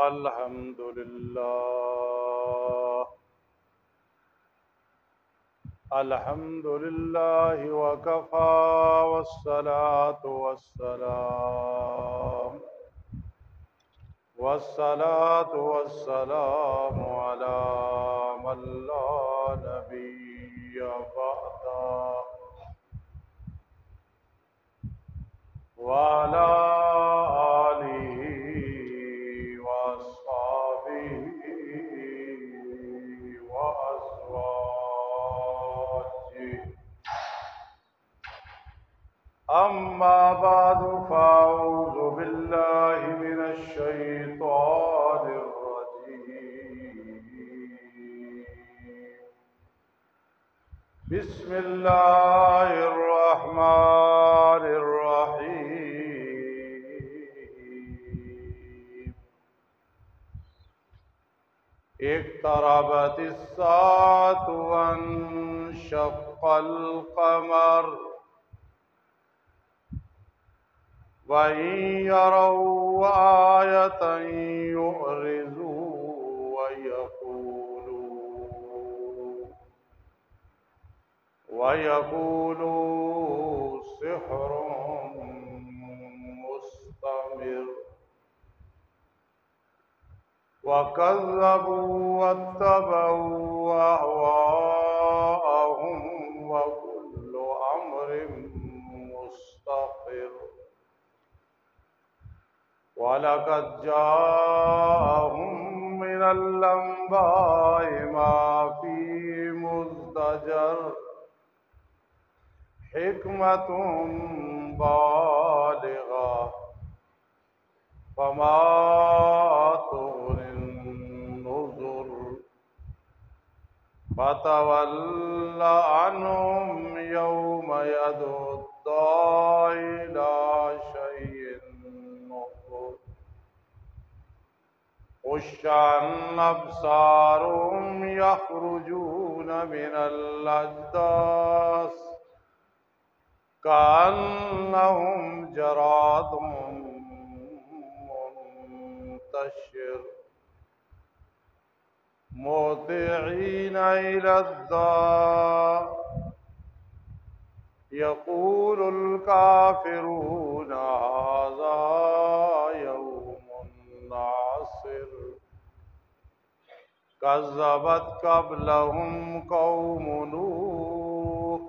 الحمد لله الحمد لله وكفى والصلاة والسلام على من لا نبي بعده وعلى آله وأصحابه وأزواجه أما بعد فأعوذ بالله من الشيطان الرجيم بسم الله الرحمن الرحيم اقتربت الساعة وانشق القمر وإن يروا آية يعرضوا ويقولوا سحر مستمر وكذبوا واتبعوا أهواءهم وكل أمر مستقر ولقد جاءهم من الأنباء ما فيه مزدجر حكمة بالغة فما تغني النذر فتول عنهم يوم يدعو الداعي إلى شيء نكر خش عن أبصارهم يخرجون من الأجداث كأنهم جراد منتشر مهطعين إلى الداع يقول الكافرون هذا يوم عسر كذبت قبلهم قوم نوح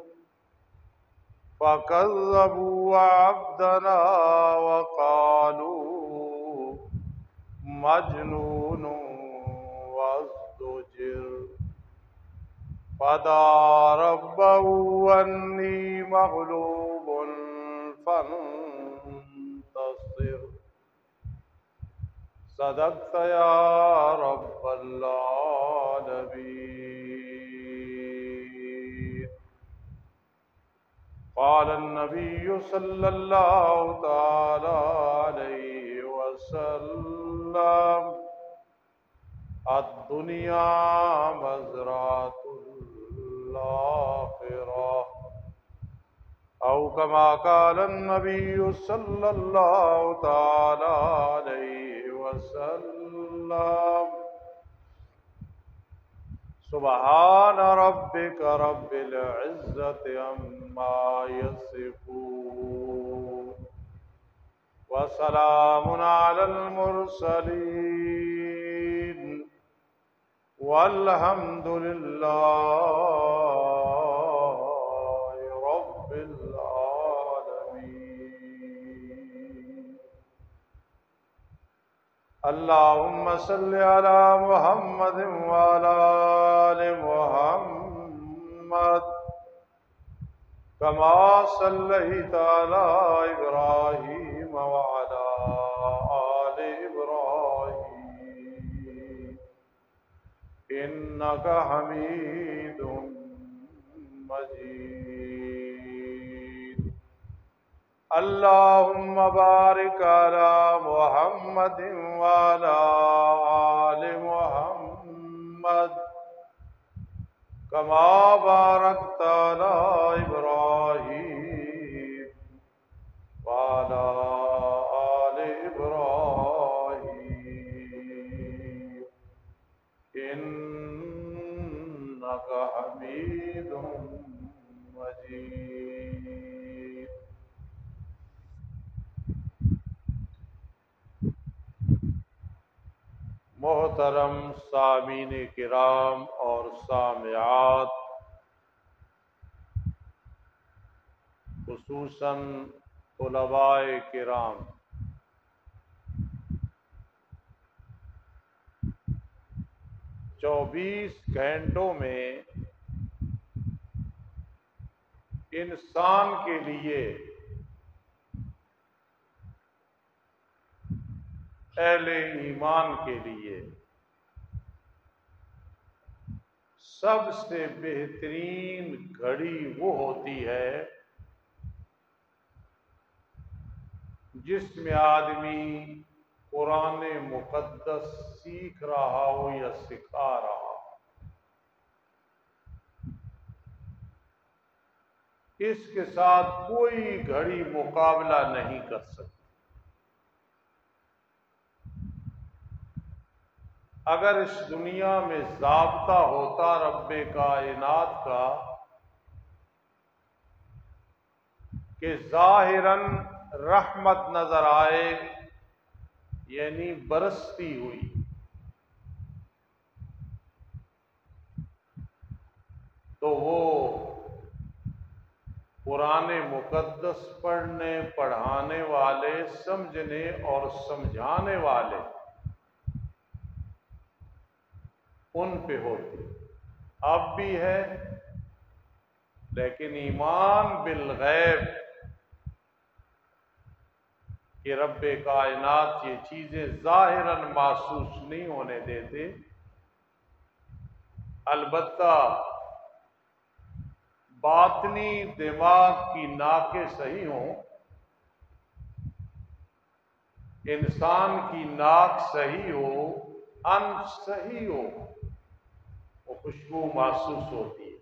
فكذبوا عبدنا وقالوا مجنون وازدجر فدعا ربه أني مغلوب فانتصر صدقت يا رب العالمين. قال النبي صلى الله تعالى عليه وسلم الدنيا مزرعة الآخرة أو كما قال النبي صلى الله تعالى عليه وسلم سبحان ربك رب العزة عما يصفون وسلام على المرسلين والحمد لله رب العالمين. اللهم صل على محمد وعلى آل محمد كما صليت على إبراهيم وعلى آل إبراهيم إنك حميد مجيد. اللهم بارك على محمد وعلى آل محمد كما باركت على إبراهيم وعلى آل إبراهيم محترم سامعین کرام اور سامعات، خصوصاً طلباء کرام، چوبیس گھنٹوں میں انسان کے لیے، اہل ایمان کے لیے سب سے بہترین گھڑی وہ ہوتی ہے جس میں آدمی قرآن مقدس سیکھ رہا ہو یا سکھا رہا ہو۔ اس کے ساتھ کوئی گھڑی مقابلہ نہیں کر سکتی۔ اگر اس دنیا میں ضابطہ ہوتا رب کائنات کا کہ ظاہراً رحمت نظر آئے، یعنی برستی ہوئی، تو وہ قرآن مقدس پڑھنے، پڑھانے والے، سمجھنے اور سمجھانے والے ان پہ ہوتی۔ اب بھی ہے، لیکن ایمان بالغیب کہ رب کائنات یہ چیزیں ظاہراً محسوس نہیں ہونے دیتے، البتہ باطنی دماغ کی ناکیں صحیح ہوں، انسان کی ناک صحیح ہو، انف صحیح ہو، وہ خوشبو محسوس ہوتی ہے۔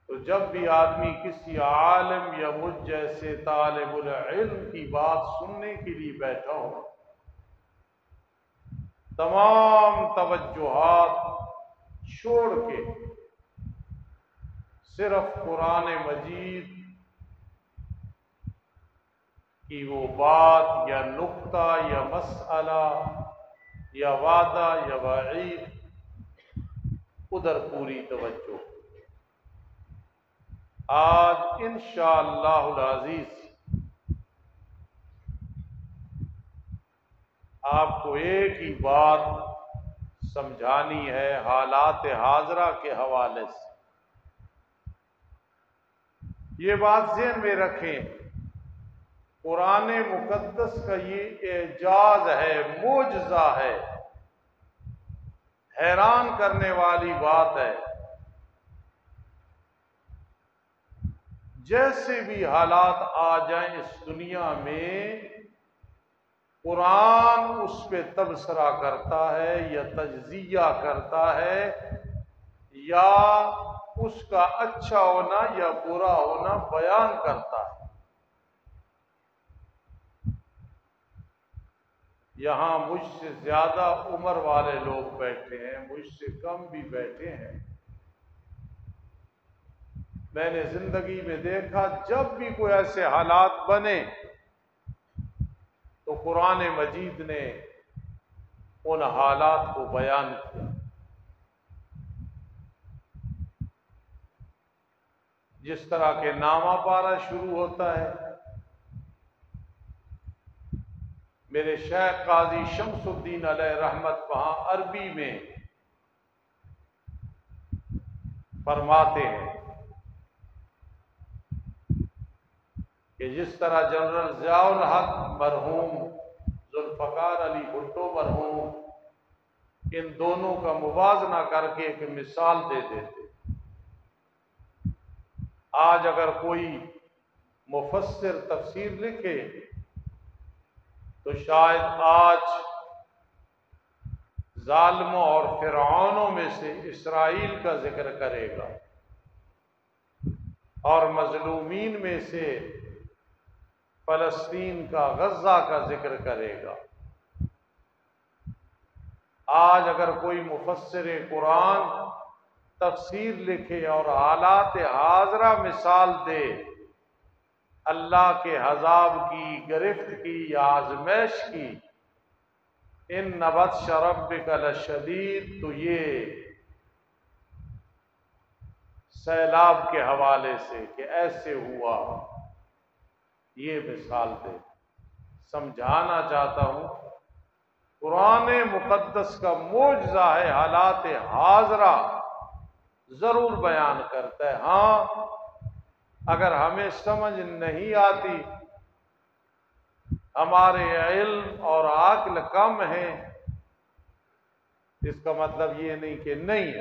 تو جب بھی آدمی کسی عالم یا مجھ جیسے طالب العلم کی بات سننے کے لیے بیٹھا ہو، تمام توجہات چھوڑ کے صرف قرآن مجید کی وہ بات یا نقطہ یا مسئلہ یا وعدہ یا وعید، ادھر پوری توجہ۔ آج انشاءاللہ العزیز آپ کو ایک ہی بات سمجھانی ہے حالات حاضرہ کے حوالے سے۔ یہ بات ذہن میں رکھیں، قرآن مقدس کا یہ اعجاز ہے، معجزہ ہے، حیران کرنے والی بات ہے۔ جیسے بھی حالات آ جائیں اس دنیا میں، قرآن اس پہ تبصرہ کرتا ہے یا تجزیہ کرتا ہے، یا اس کا اچھا ہونا یا برا ہونا بیان کرتا ہے۔ یہاں مجھ سے زیادہ عمر والے لوگ بیٹھے ہیں، مجھ سے کم بھی بیٹھے ہیں۔ میں نے زندگی میں دیکھا جب بھی کوئی ایسے حالات بنے تو قرآن مجید نے ان حالات کو بیان کیا۔ جس طرح کے نامہ پارہ شروع ہوتا ہے، میرے شیخ قاضی شمس الدین علیہ رحمت وہاں عربی میں فرماتے ہیں کہ جس طرح جنرل ضیاء الحق مرحوم، ذوالفقار علی بھٹو مرحوم، ان دونوں کا موازنہ کر کے ایک مثال دے دیتے۔ آج اگر کوئی مفسر تفسیر لکھے تو شاید آج ظالموں اور فرعونوں میں سے اسرائیل کا ذکر کرے گا، اور مظلومین میں سے فلسطین کا، غزہ کا ذکر کرے گا۔ آج اگر کوئی مفسر قرآن تفسیر لکھے اور حالات حاضرہ مثال دے اللہ کے عذاب کی، گرفت کی یا آزمائش کی، ان بطش ربک لشدید، تو یہ سیلاب کے حوالے سے کہ ایسے ہوا، یہ مثال دے۔ سمجھانا چاہتا ہوں قرآن مقدس کا معجزہ ہے، حالات حاضرہ ضرور بیان کرتا ہے۔ ہاں اگر ہمیں سمجھ نہیں آتی، ہمارے علم اور عقل کم ہے، اس کا مطلب یہ نہیں کہ نہیں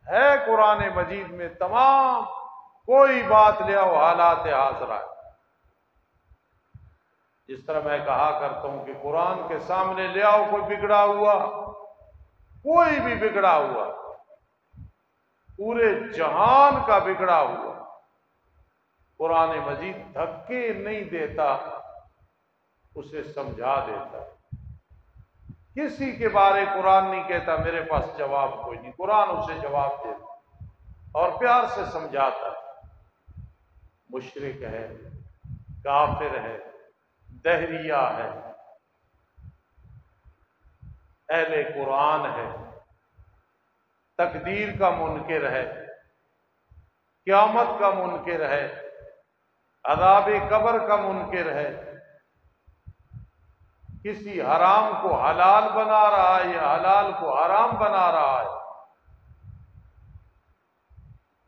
ہے قرآن مجید میں تمام، کوئی بات لے آؤ حالات حاضرہ ہے۔ جس طرح میں کہا کرتا ہوں کہ قرآن کے سامنے لے آؤ کوئی بگڑا ہوا، کوئی بھی بگڑا ہوا، پورے جہان کا بگڑا ہوا، قرآن مجید دھکے نہیں دیتا، اسے سمجھا دیتا۔ کسی کے بارے قرآن نہیں کہتا میرے پاس جواب کوئی نہیں، قرآن اسے جواب دیتا اور پیار سے سمجھاتا۔ مشرک ہے، کافر ہے، دہریہ ہے، اہل قرآن ہے، تقدیر کا منکر ہے، قیامت کا منکر ہے، عذاب قبر کا منکر ہے، کسی حرام کو حلال بنا رہا ہے یا حلال کو حرام بنا رہا ہے،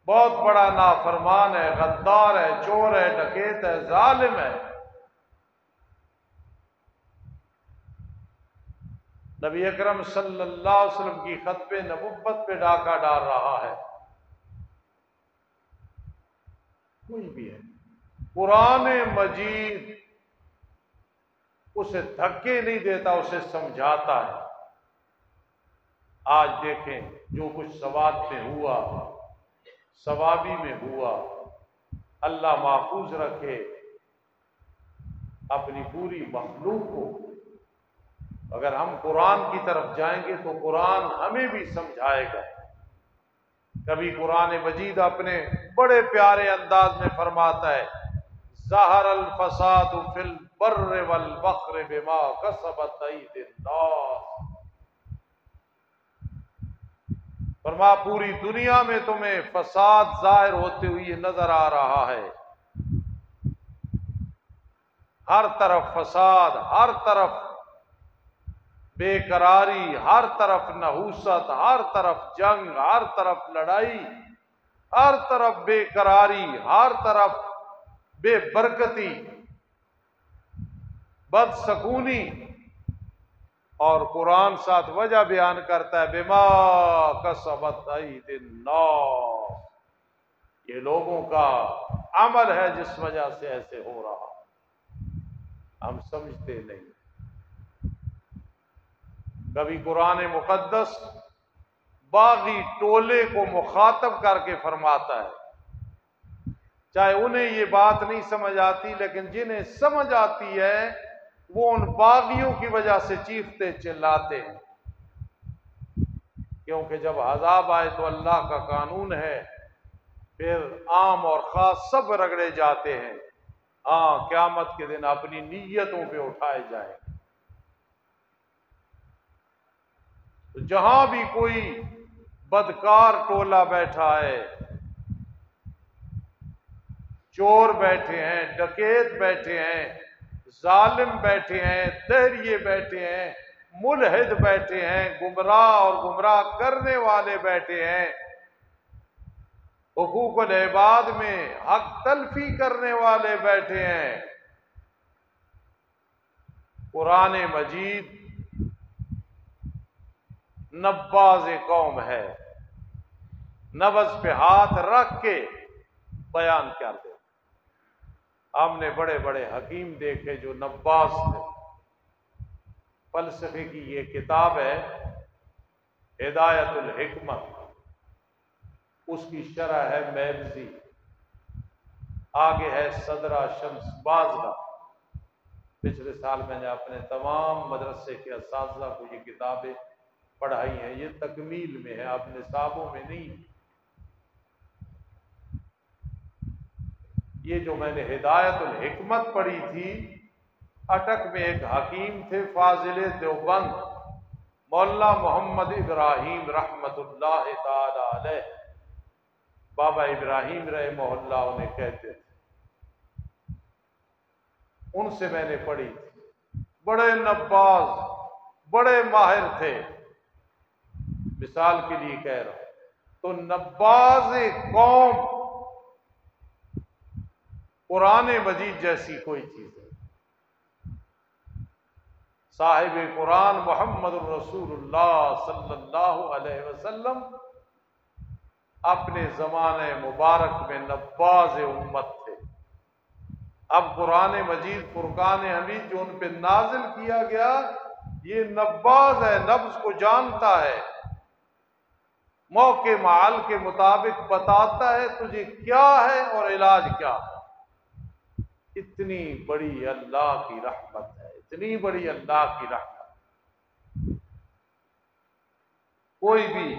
بہت بڑا نافرمان ہے، غدار ہے، چور ہے، ڈکیت ہے، ظالم ہے۔ نبی اکرم صلی اللہ علیہ وسلم کی خطب نبوت پہ ڈاکہ ڈال رہا ہے، کوئی بھی ہے۔ قرآن مجید اسے دھکے نہیں دیتا، اسے سمجھاتا ہے۔ آج دیکھیں جو کچھ سوات میں ہوا، ثوابی میں ہوا، اللہ محفوظ رکھے اپنی پوری مخلوق کو۔ اگر ہم قرآن کی طرف جائیں گے تو قرآن ہمیں بھی سمجھائے گا۔ کبھی قرآن مجید اپنے بڑے پیارے انداز میں فرماتا ہے ظہر الفساد فی البر والبحر بما کسبت ایدی الناس، فرما پوری دنیا میں تمہیں فساد ظاہر ہوتے ہوئے نظر آ رہا ہے، ہر طرف فساد، ہر طرف بے قراری، ہر طرف نحوست، ہر طرف جنگ، ہر طرف لڑائی، ہر طرف بے قراری، ہر طرف بے برکتی، بد سکونی۔ اور قرآن ساتھ وجہ بیان کرتا ہے بما کسبت ایدی الناس، یہ لوگوں کا عمل ہے جس وجہ سے ایسے ہو رہا، ہم سمجھتے نہیں۔ کبھی قرآن مقدس باغی ٹولے کو مخاطب کر کے فرماتا ہے، چاہے انہیں یہ بات نہیں سمجھ آتی، لیکن جنہیں سمجھ آتی ہے وہ ان باغیوں کی وجہ سے چیختے چلاتے ہیں، کیونکہ جب عذاب آئے تو اللہ کا قانون ہے، پھر عام اور خاص سب رگڑے جاتے ہیں۔ ہاں قیامت کے دن اپنی نیتوں پہ اٹھائے جائیں۔ جہاں بھی کوئی بدکار ٹولہ بیٹھا ہے، چور بیٹھے ہیں، ڈکیت بیٹھے ہیں، ظالم بیٹھے ہیں، دہریے بیٹھے ہیں، ملحد بیٹھے ہیں، گمراہ اور گمراہ کرنے والے بیٹھے ہیں، حقوق العباد میں حق تلفی کرنے والے بیٹھے ہیں، قرآن مجید نباز قوم ہے، نبض پہ ہاتھ رکھ کے بیان کر دے۔ ہم نے بڑے بڑے حکیم دیکھے جو نباز تھے۔ فلسفے کی یہ کتاب ہے ہدایت الحکمت، اس کی شرح ہے میرزی، آگے ہے صدرہ شمس باز کا۔ پچھلے سال میں نے اپنے تمام مدرسے کے اساتذہ کو یہ کتابیں پڑھائی ہیں، یہ تکمیل میں ہے، اب نصابوں میں نہیں۔ یہ جو میں نے ہدایت الحکمت پڑھی تھی، اٹک میں ایک حکیم تھے فاضل دیوبند، مولانا محمد ابراہیم رحمت اللہ تعالی علیہ، بابا ابراہیم رحمہ اللہ انہیں کہتے تھے، ان سے میں نے پڑھی تھی۔ بڑے نباز، بڑے ماہر تھے۔ مثال کے لیے کہہ رہا ہوں تو نباز قوم قرآن مجید جیسی کوئی چیز ہے۔ صاحب قرآن محمد الرسول اللہ صلی اللہ علیہ وسلم اپنے زمانے مبارک میں نباز امت تھے۔ اب قرآن مجید فرقان حمید جو ان پہ نازل کیا گیا، یہ نباز ہے، نبض کو جانتا ہے، موقع معال کے مطابق بتاتا ہے تجھے کیا ہے اور علاج کیا ہے۔ اتنی بڑی اللہ کی رحمت ہے، اتنی بڑی اللہ کی رحمت۔ کوئی بھی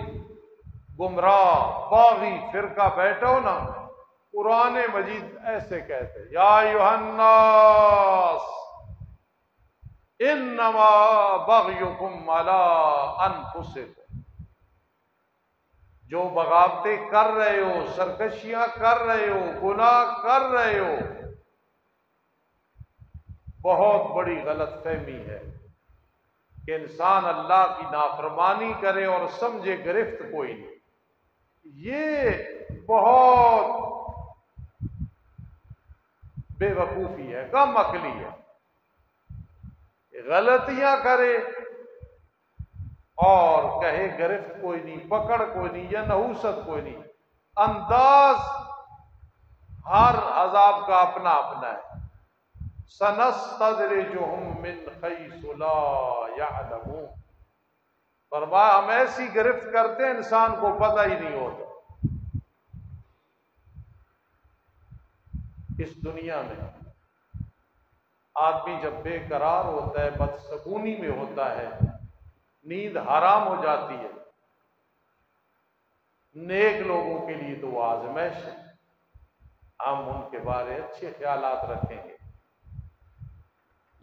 گمراہ باغی فرقہ بیٹھا ہو نا، قرآن مجید ایسے کہتے یا ایھا الناس انما بغیکم علی انفسکم، جو بغاوتیں کر رہے ہو، سرکشیاں کر رہے ہو، گناہ کر رہے ہو، بہت بڑی غلط فہمی ہے کہ انسان اللہ کی نافرمانی کرے اور سمجھے گرفت کوئی نہیں۔ یہ بہت بے وقوفی ہے، کم عقلی ہے۔ غلطیاں کرے اور کہے گرفت کوئی نہیں، پکڑ کوئی نہیں، یا نحوست کوئی نہیں۔ انداز ہر عذاب کا اپنا اپنا ہے۔ سنستدرجہم من حیث لا یعلمون، فرمایا ہم ایسی گرفت کرتے ہیں انسان کو پتہ ہی نہیں ہوتا۔ اس دنیا میں آدمی جب بے قرار ہوتا ہے، بدسکونی میں ہوتا ہے، نیند حرام ہو جاتی ہے، نیک لوگوں کے لیے تو وہ آزمائش ہے، ہم ان کے بارے اچھے خیالات رکھیں گے۔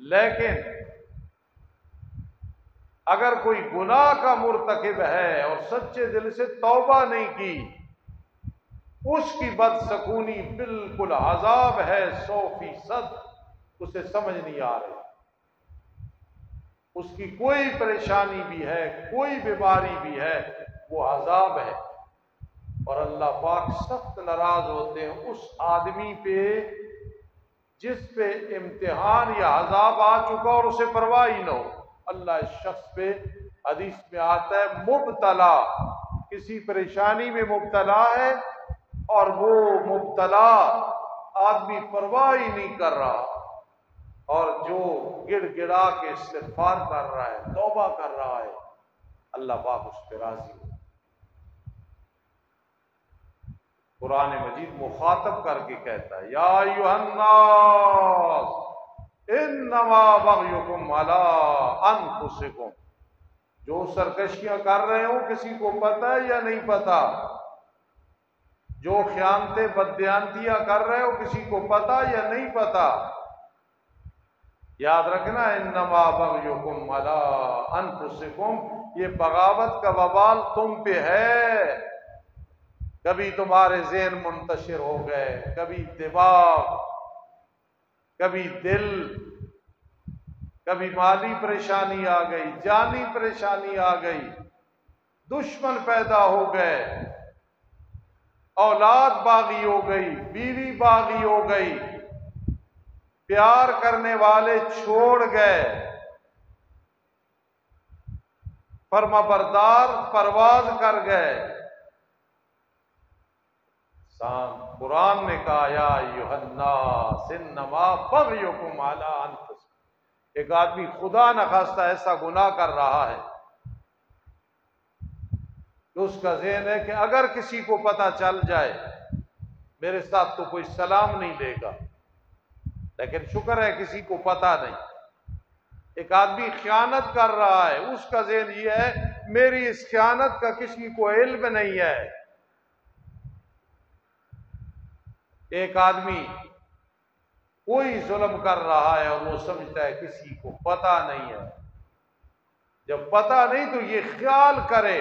لیکن اگر کوئی گناہ کا مرتکب ہے اور سچے دل سے توبہ نہیں کی، اس کی بدسکونی بالکل عذاب ہے 100%، اسے سمجھ نہیں آ رہی، اس کی کوئی پریشانی بھی ہے، کوئی بیماری بھی ہے، وہ عذاب ہے۔ اور اللہ پاک سخت ناراض ہوتے ہیں اس آدمی پہ جس پہ امتحان یا عذاب آ چکا اور اسے پرواہ ہی نہ ہو۔ اللہ اس شخص پہ، حدیث میں آتا ہے، مبتلا، کسی پریشانی میں مبتلا ہے اور وہ مبتلا آدمی پرواہ ہی نہیں کر رہا، اور جو گڑ گڑا کے استغفار کر رہا ہے، توبہ کر رہا ہے، اللہ پاک اس پہ راضی ہو۔ قرآن مجید مخاطب کر کے کہتا ہے یا ایھا الناس انما بغیکم علی انفسکم، جو سرکشیاں کر رہے ہو کسی کو پتہ ہے یا نہیں پتہ، جو خیانتیں بددیانتیاں کر رہے ہو کسی کو پتہ یا نہیں پتہ، یاد رکھنا انما بغیکم علی انفسکم، یہ بغاوت کا وبال تم پہ ہے۔ کبھی تمہارے ذہن منتشر ہو گئے، کبھی دماغ، کبھی دل، کبھی مالی پریشانی آ گئی، جانی پریشانی آ گئی، دشمن پیدا ہو گئے، اولاد باغی ہو گئی، بیوی باغی ہو گئی، پیار کرنے والے چھوڑ گئے، فرما بردار پرواز کر گئے۔ قرآن نے کہا یا ایھا الناس انما بغیکم علی انفسکم، ایک آدمی خدا نخواستہ ایسا گناہ کر رہا ہے کہ اس کا ذہن ہے کہ اگر کسی کو پتہ چل جائے میرے ساتھ تو کوئی سلام نہیں لے گا، لیکن شکر ہے کسی کو پتہ نہیں۔ ایک آدمی خیانت کر رہا ہے، اس کا ذہن یہ ہے میری اس خیانت کا کسی کو علم نہیں ہے۔ ایک آدمی کوئی ظلم کر رہا ہے اور وہ سمجھتا ہے کسی کو پتہ نہیں ہے، جب پتہ نہیں تو یہ خیال کرے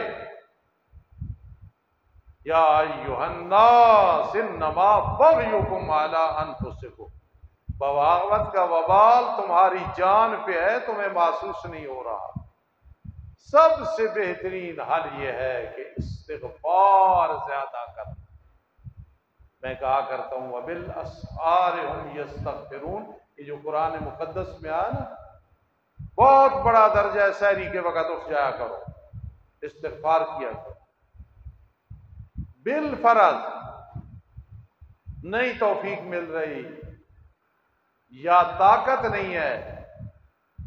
یا ایھا الناس انما بغیکم علی انفسکم، بغاوت کا وبال تمہاری جان پہ ہے، تمہیں محسوس نہیں ہو رہا۔ سب سے بہترین حل یہ ہے کہ استغفار زیادہ کرنا۔ میں کہا کرتا ہوں وبالاسحار هم یستغفرون، یہ جو قرآن مقدس میں آیا نا، بہت بڑا درجہ ہے، سحری کے وقت اٹھ جایا کرو، استغفار کیا کرو۔ بالفرض نہیں توفیق مل رہی یا طاقت نہیں ہے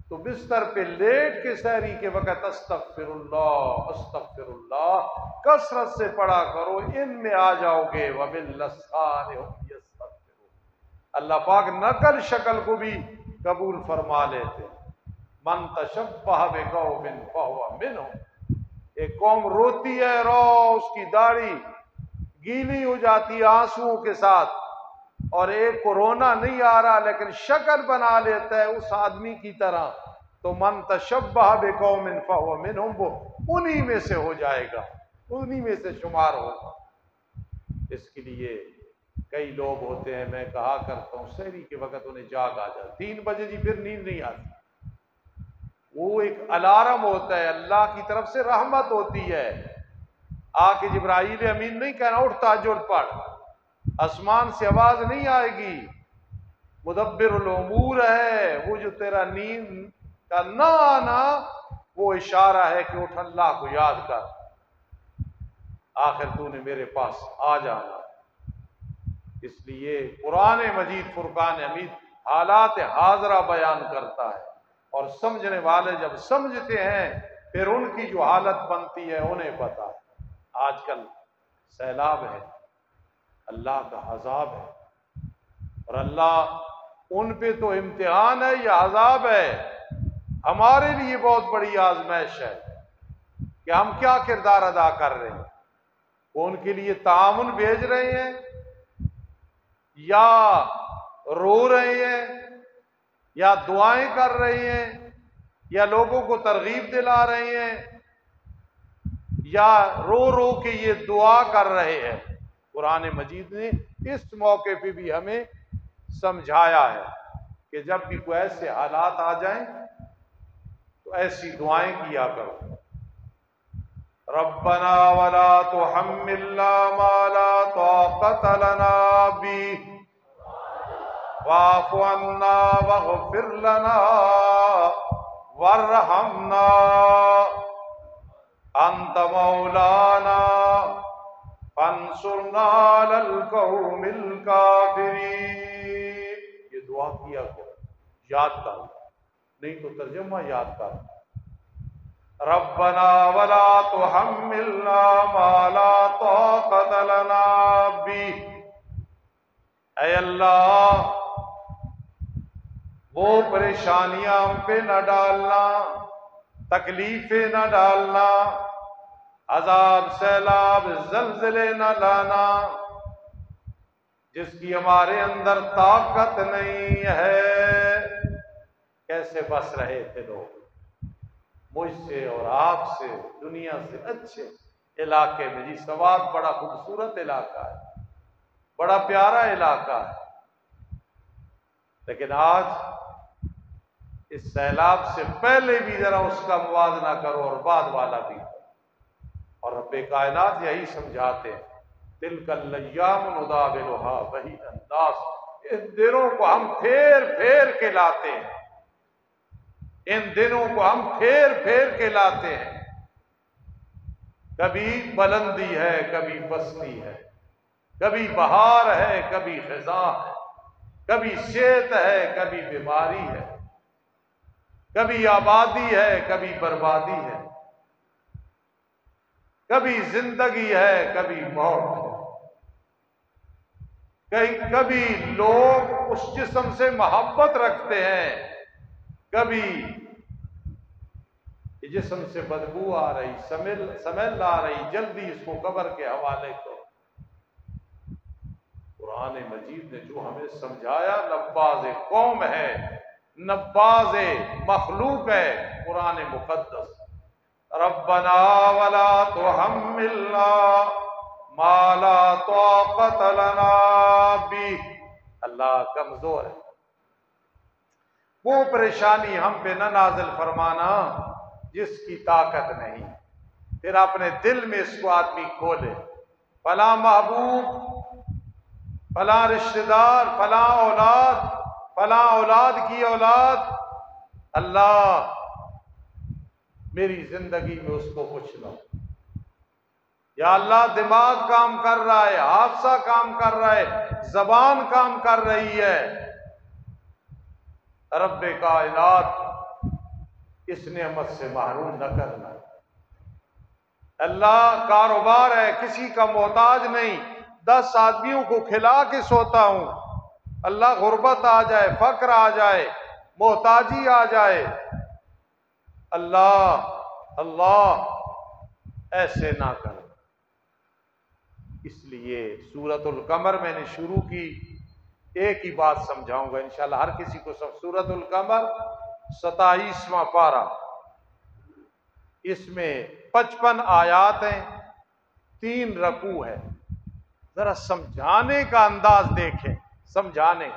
تو بستر پہ لیٹ کے سحری کے وقت استغفر اللہ کثرت سے پڑھا کرو، ان میں آ جاؤ گے وبالاسحار هم یستغفرون۔ اللہ پاک نقل شکل کو بھی قبول فرما لیتے۔ من تشبہ بقوم فہو منہم، ایک قوم روتی ہے رو اس کی داڑھی گیلی ہو جاتی ہے آنسوؤں کے ساتھ، اور ایک کو رونا نہیں آ رہا لیکن شکل بنا لیتا ہے اس آدمی کی طرح، تو من تشبہ بقوم فہو منہم، وہ انہی میں سے ہو جائے گا، انہی میں سے شمار ہوگا۔ اس کے لیے کئی لوگ ہوتے ہیں، میں کہا کرتا ہوں سحری کے وقت انہیں جاگ آ جاتی 3 بجے جی، پھر نیند نہیں آتی، وہ ایک الارم ہوتا ہے، اللہ کی طرف سے رحمت ہوتی ہے، آ کے جبرائیل امین نہیں کہنا اٹھ تہجد پڑھ، آسمان سے آواز نہیں آئے گی، مدبر الامور ہے وہ، جو تیرا نیند کا نہ آنا وہ اشارہ ہے کہ اٹھ اللہ کو یاد کر، آخر تو نے میرے پاس آ جانا۔ اس لیے قرآن مجید فرقان حمید حالات حاضرہ بیان کرتا ہے، اور سمجھنے والے جب سمجھتے ہیں پھر ان کی جو حالت بنتی ہے انہیں پتا ہے۔ آج کل سیلاب ہے، اللہ کا عذاب ہے، اور اللہ ان پہ تو امتحان ہے یا عذاب ہے، ہمارے لیے بہت بڑی آزمائش ہے کہ ہم کیا کردار ادا کر رہے ہیں۔ وہ ان کے لیے تعاون بھیج رہے ہیں یا رو رہے ہیں یا دعائیں کر رہے ہیں یا لوگوں کو ترغیب دلا رہے ہیں یا رو رو کے یہ دعا کر رہے ہیں۔ قرآن مجید نے اس موقع پہ بھی ہمیں سمجھایا ہے کہ جب بھی کوئی ایسے حالات آ جائیں تو ایسی دعائیں کیا کرو، ربنا ولا تحملنا ما لا طاقت لنا به واعف عنا واغفر لنا وارحمنا انت مولانا فانصرنا علی القوم الکافرین۔ یہ دعا کیا کرو، یاد کر، نہیں تو ترجمہ یاد کر، ربنا ولا تحملنا ما لا طاقت لنا به، اے اللہ وہ پریشانیاں ہم پہ نہ ڈالنا، تکلیفیں نہ ڈالنا، عذاب سیلاب زلزلے نہ لانا جس کی ہمارے اندر طاقت نہیں ہے۔ کیسے بس رہے تھے لوگ مجھ سے اور آپ سے دنیا سے اچھے علاقے میں، جی سوات بڑا خوبصورت علاقہ ہے، بڑا پیارا علاقہ ہے، لیکن آج اس سیلاب سے پہلے بھی ذرا اس کا موازنہ کرو اور بعد والا بھی، اور رب کائنات یہی سمجھاتے ہیں تلک الایام نداولها بین الناس، ان دنوں کو ہم پھیر پھیر کے لاتے ہیں، ان دنوں کو ہم پھیر پھیر کے لاتے ہیں، کبھی بلندی ہے کبھی پستی ہے، کبھی بہار ہے کبھی خزاں ہے، کبھی صحت ہے کبھی بیماری ہے، کبھی آبادی ہے کبھی بربادی ہے، کبھی زندگی ہے کبھی موت ہے، کبھی لوگ اس جسم سے محبت رکھتے ہیں، کبھی کہ جسم سے بدبو آ رہی، سمیل آ رہی، جلدی اس کو قبر کے حوالے کرو۔ قرآن مجید نے جو ہمیں سمجھایا، نباز قوم ہے، نباز مخلوق ہے قرآن مقدس۔ ربنا ولا تحملنا ما لا طاقت لنا به، اللہ کمزور ہے، وہ پریشانی ہم پہ نہ نازل فرمانا جس کی طاقت نہیں۔ پھر اپنے دل میں اس کو آدمی کھولے، فلاں محبوب، فلاں رشتہ دار، فلاں اولاد، فلاں اولاد کی اولاد، اللہ میری زندگی میں اس کو کچھ نہ ہو۔ یا اللہ دماغ کام کر رہا ہے، حافظہ کام کر رہا ہے، زبان کام کر رہی ہے، رب کائنات اس نعمت سے محروم نہ کرنا۔ اللہ کاروبار ہے، کسی کا محتاج نہیں، 10 آدمیوں کو کھلا کے سوتا ہوں، اللہ غربت آ جائے، فقر آ جائے، محتاجی آ جائے، اللہ ایسے نہ کر۔ اس لیے سورۃ القمر میں نے شروع کی، ایک ہی بات سمجھاؤں گا انشاءاللہ ہر کسی کو سورۃ القمر 27واں پارہ، اس میں 55 آیات ہیں، 3 رکوع ہے۔ ذرا سمجھانے کا انداز دیکھیں، سمجھانے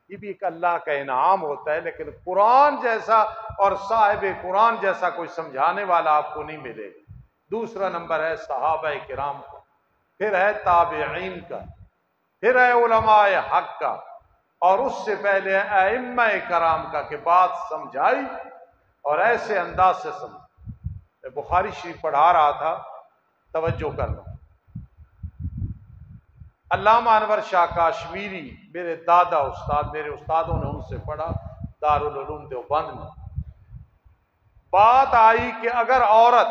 یہ بھی ایک اللہ کا انعام ہوتا ہے، لیکن قرآن جیسا اور صاحب قرآن جیسا کوئی سمجھانے والا آپ کو نہیں ملے گا۔ دوسرا نمبر ہے صحابہ کرام کا، پھر ہے تابعین کا، پھر ہے علماء حق کا، اور اس سے پہلے ہے ائمہ کرام کا، کہ بات سمجھائی اور ایسے انداز سے سمجھ۔ میں بخاری شریف پڑھا رہا تھا، توجہ کرنا۔ علامہ انور شاہ کاشمیری میرے دادا استاد، میرے استادوں نے ان سے پڑھا دارالعلوم دیوبند میں۔ بات آئی کہ اگر عورت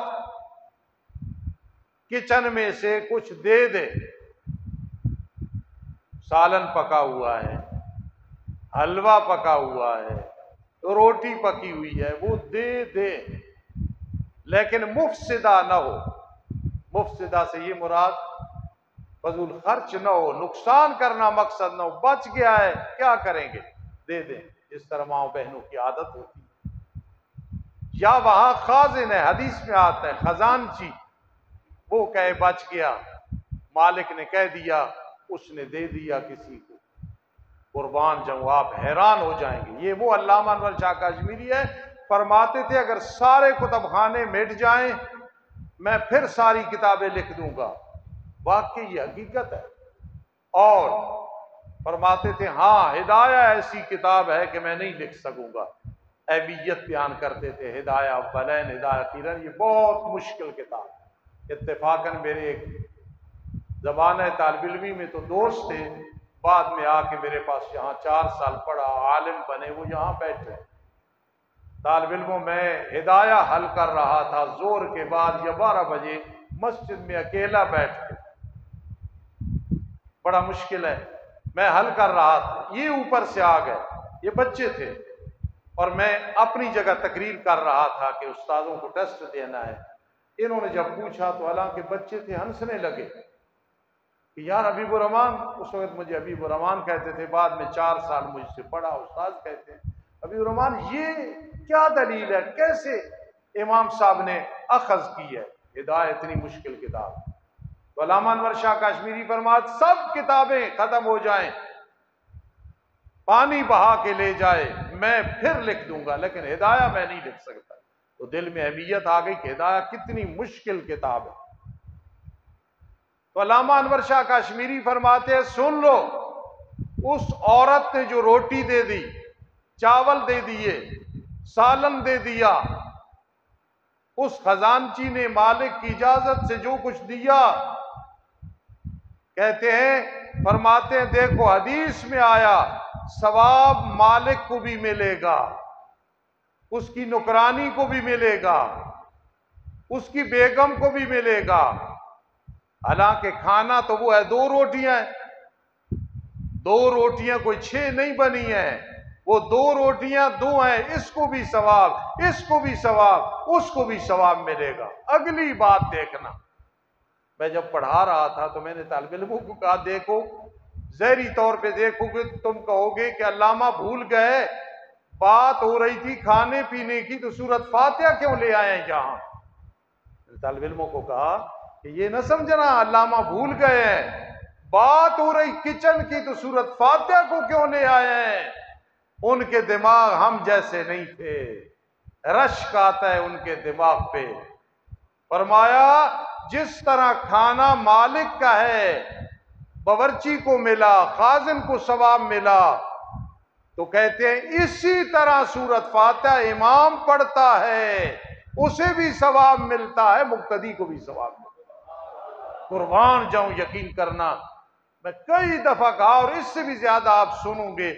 کچن میں سے کچھ دے دے، سالن پکا ہوا ہے، حلوہ پکا ہوا ہے، روٹی پکی ہوئی ہے، وہ دے دے، لیکن مفسدہ نہ ہو۔ مفسدہ سے یہ مراد فضول خرچ نہ ہو، نقصان کرنا مقصد نہ ہو، بچ گیا ہے کیا کریں گے، دے دیں، جس طرح ماں بہنوں کی عادت ہوتی ہے۔ یا وہاں خازن ہے، حدیث میں آتا ہے خزانچی، وہ کہے بچ گیا، مالک نے کہہ دیا، اس نے دے دیا کسی کو، قربان جاؤں، آپ حیران ہو جائیں گے۔ یہ وہ علامہ انور شاہ کاشمیری ہے، فرماتے تھے اگر سارے کتب خانے مٹ جائیں میں پھر ساری کتابیں لکھ دوں گا، واقعی یہ حقیقت ہے۔ اور فرماتے تھے ہاں ہدایہ ایسی کتاب ہے کہ میں نہیں لکھ سکوں گا، عیبیت بیان کرتے تھے، ہدایہ اولین ہدایہ اخیرین، یہ بہت مشکل کتاب۔ اتفاقاً میرے ایک زمانہ طالب علمی میں تو دوست تھے، بعد میں آ کے میرے پاس یہاں 4 سال پڑھا، عالم بنے، وہ یہاں بیٹھے۔ طالب علموں میں ہدایہ حل کر رہا تھا، زور کے بعد یا 12 بجے مسجد میں اکیلا بیٹھ کے، بڑا مشکل ہے، میں حل کر رہا تھا، یہ اوپر سے آ گئے، یہ بچے تھے، اور میں اپنی جگہ تقریر کر رہا تھا کہ استادوں کو ٹیسٹ دینا ہے۔ انہوں نے جب پوچھا تو حالانکہ بچے تھے، ہنسنے لگے کہ یار حبیب الرحمان، اس وقت مجھے حبیب الرحمان کہتے تھے، بعد میں 4 سال مجھ سے پڑھا، استاد کہتے ہیں حبیب الرحمان یہ کیا دلیل ہے، کیسے امام صاحب نے اخذ کی ہے ہدایہ اتنی مشکل کتاب؟ تو علامہ انور شاہ کاشمیری فرماتے سب کتابیں ختم ہو جائیں، پانی بہا کے لے جائے، میں پھر لکھ دوں گا، لیکن ہدایہ میں نہیں لکھ سکتا۔ تو دل میں اہمیت آ گئی کہ ہدایہ کتنی مشکل کتاب ہے۔ تو علامہ انور شاہ کاشمیری فرماتے ہیں سن لو، اس عورت نے جو روٹی دے دی، چاول دے دیے، سالن دے دیا، اس خزانچی نے مالک کی اجازت سے جو کچھ دیا، کہتے ہیں، فرماتے ہیں دیکھو حدیث میں آیا ثواب مالک کو بھی ملے گا، اس کی نوکرانی کو بھی ملے گا، اس کی بیگم کو بھی ملے گا۔ حالانکہ کھانا تو وہ ہے 2 روٹیاں ہیں، 2 روٹیاں کوئی 6 نہیں بنی ہیں، وہ 2 روٹیاں 2 ہیں، اس کو بھی ثواب، اس کو بھی ثواب، اس کو بھی ثواب ملے گا۔ اگلی بات دیکھنا، میں جب پڑھا رہا تھا تو میں نے طالب علموں کو کہا دیکھو، ظاہری طور پہ دیکھو گے تم کہو گے کہ علامہ بھول گئے، بات ہو رہی تھی کھانے پینے کی تو سورۃ فاتحہ کیوں لے آئے ہیں یہاں؟ طالب علموں کو کہا کہ یہ نہ سمجھنا علامہ بھول گئے ہیں، بات ہو رہی کچن کی تو سورۃ فاتحہ کو کیوں لے آئے ہیں؟ ان کے دماغ ہم جیسے نہیں تھے، رشک آتا ہے ان کے دماغ پہ۔ فرمایا جس طرح کھانا مالک کا ہے، باورچی کو ملا، خازن کو ثواب ملا، تو کہتے ہیں اسی طرح سورۃ فاتحہ امام پڑھتا ہے اسے بھی ثواب ملتا ہے، مقتدی کو بھی ثواب ملتا ہے۔ قربان جاؤں، یقین کرنا، میں کئی دفعہ کہا اور اس سے بھی زیادہ آپ سنوں گے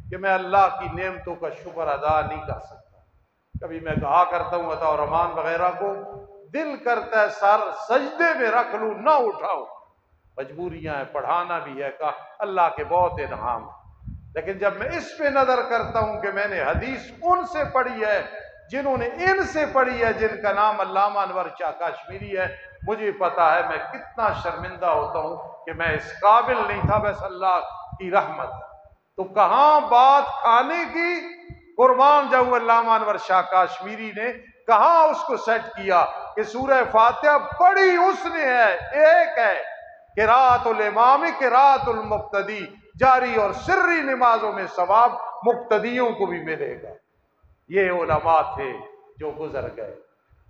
کہ میں اللہ کی نعمتوں کا شکر ادا نہیں کر سکتا۔ کبھی میں کہا کرتا ہوں عطا الرحمان وغیرہ کو، دل کرتا ہے سر سجدے میں رکھ لوں، نہ اٹھاؤ، مجبوریاں ہیں، پڑھانا بھی ہے، کہا اللہ کے بہت انعام ہے۔ لیکن جب میں اس پہ نظر کرتا ہوں کہ میں نے حدیث ان سے پڑھی ہے جنہوں نے ان سے پڑھی ہے، جن کا نام علامہ انور شاہ کاشمیری ہے، مجھے پتا ہے میں کتنا شرمندہ ہوتا ہوں کہ میں اس قابل نہیں تھا، بس اللہ کی رحمت۔ تو کہاں بات کھانے کی، قربان جاؤں علامہ انور شاہ کاشمیری نے کہاں اس کو سیٹ کیا کہ سورہ فاتحہ پڑھی اس نے ہے، ایک ہے قراءۃ الامام قراءۃ المقتدی، جاری اور سری نمازوں میں ثواب مقتدیوں کو بھی ملے گا۔ یہ علماء تھے جو گزر گئے۔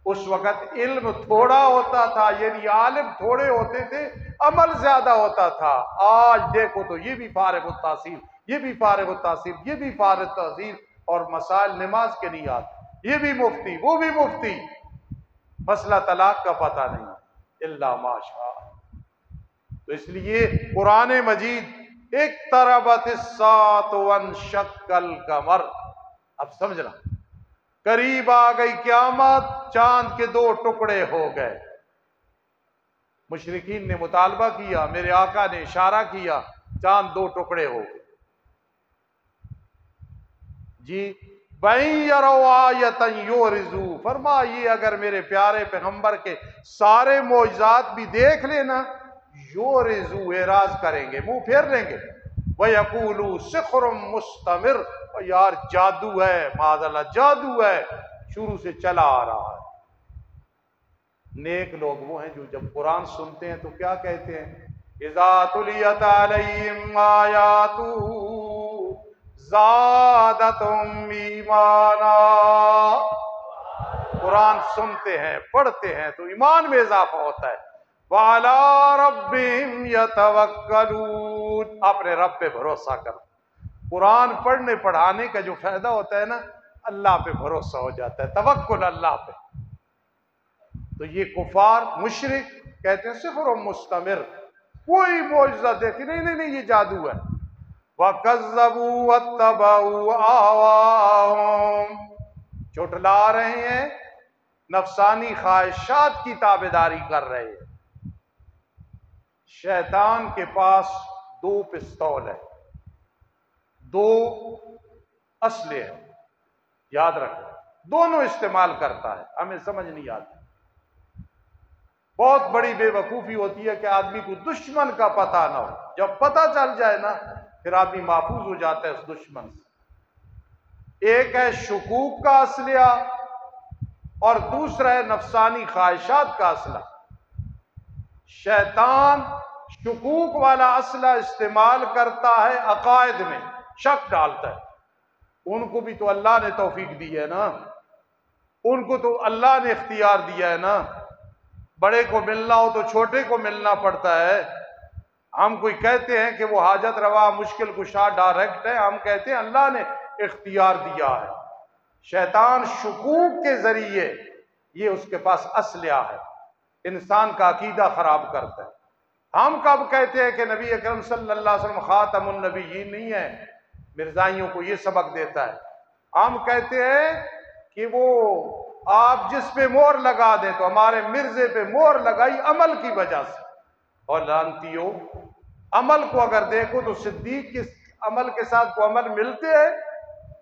اس وقت علم تھوڑا ہوتا تھا، یعنی عالم تھوڑے ہوتے تھے، عمل زیادہ ہوتا تھا۔ آج دیکھو تو یہ بھی فارغ التحصیل، یہ بھی فارغ التحصیل، یہ بھی فارغ التحصیل، اور مسائل نماز کے نہیں آتے، یہ بھی مفتی وہ بھی مفتی، مسئلہ طلاق کا پتہ نہیں الا ماشاء۔ تو اس لیے قرآن مجید اقتربت الساعۃ وانشق القمر، اب سمجھنا، قریب آ گئی قیامت، چاند کے 2 ٹکڑے ہو گئے۔ مشرکین نے مطالبہ کیا، میرے آقا نے اشارہ کیا، چاند 2 ٹکڑے ہو گئے۔ جی بَإِن يَرَوْا آیَةً يُعْرِضُوا، فرمائیے اگر میرے پیارے پیغمبر کے سارے معجزات بھی دیکھ لینا، یُعْرِضُوا، اعراض کریں گے، منہ پھیر لیں گے، وَيَقُولُوا سِحْرٌ مُسْتَمِرٌ، یار جادو ہے، معاذ اللہ جادو ہے، شروع سے چلا آ رہا ہے۔ نیک لوگ وہ ہیں جو جب قرآن سنتے ہیں تو کیا کہتے ہیں؟ اِذَا تُلِيَتْ عَلَيْهِمْ آیَاتُهُ زادتہم ایمانا، قرآن سنتے ہیں پڑھتے ہیں تو ایمان میں اضافہ ہوتا ہے۔ وَعَلَىٰ رَبِّهِمْ يَتَوَكَّلُونَ، اپنے رب پہ بھروسہ کر۔ قرآن پڑھنے پڑھانے کا جو فائدہ ہوتا ہے نا، اللہ پہ بھروسہ ہو جاتا ہے، توکل اللہ پہ۔ تو یہ کفار مشرک کہتے ہیں سحر مستمر، کوئی معجزہ دیکھی نہیں، یہ جادو ہے۔ وَكَذَّبُوا وَاتَّبَعُوا أَهْوَاءَهُمْ، جھٹلا رہے ہیں، نفسانی خواہشات کی تابعداری کر رہے ہیں۔ شیطان کے پاس 2 پستول ہے، 2 اسلحے ہیں، یاد رکھو، دونوں استعمال کرتا ہے، ہمیں سمجھ نہیں آتی۔ بہت بڑی بے وقوفی ہوتی ہے کہ آدمی کو دشمن کا پتہ نہ ہو، جب پتہ چل جائے نا پھر آدمی محفوظ ہو جاتا ہے اس دشمن سے۔ ایک ہے شکوک کا اسلحہ اور دوسرا ہے نفسانی خواہشات کا اسلحہ۔ شیطان شکوک والا اسلحہ استعمال کرتا ہے، عقائد میں شک ڈالتا ہے۔ ان کو بھی تو اللہ نے توفیق دی ہے نا، ان کو تو اللہ نے اختیار دیا ہے نا، بڑے کو ملنا ہو تو چھوٹے کو ملنا پڑتا ہے۔ ہم کوئی کہتے ہیں کہ وہ حاجت روا مشکل کشا ڈائریکٹ ہے، ہم کہتے ہیں اللہ نے اختیار دیا ہے۔ شیطان شکوک کے ذریعے، یہ اس کے پاس اسلحہ ہے، انسان کا عقیدہ خراب کرتا ہے۔ ہم کب کہتے ہیں کہ نبی اکرم صلی اللہ علیہ وسلم خاتم النبیین نہیں ہے، مرزائیوں کو یہ سبق دیتا ہے۔ ہم کہتے ہیں کہ وہ آپ جس پہ مور لگا دیں، تو ہمارے مرزے پہ مور لگائی عمل کی وجہ سے۔ اور لانتیوں، عمل کو اگر دیکھو تو صدیق کے عمل کے ساتھ کو عمل ملتے ہیں،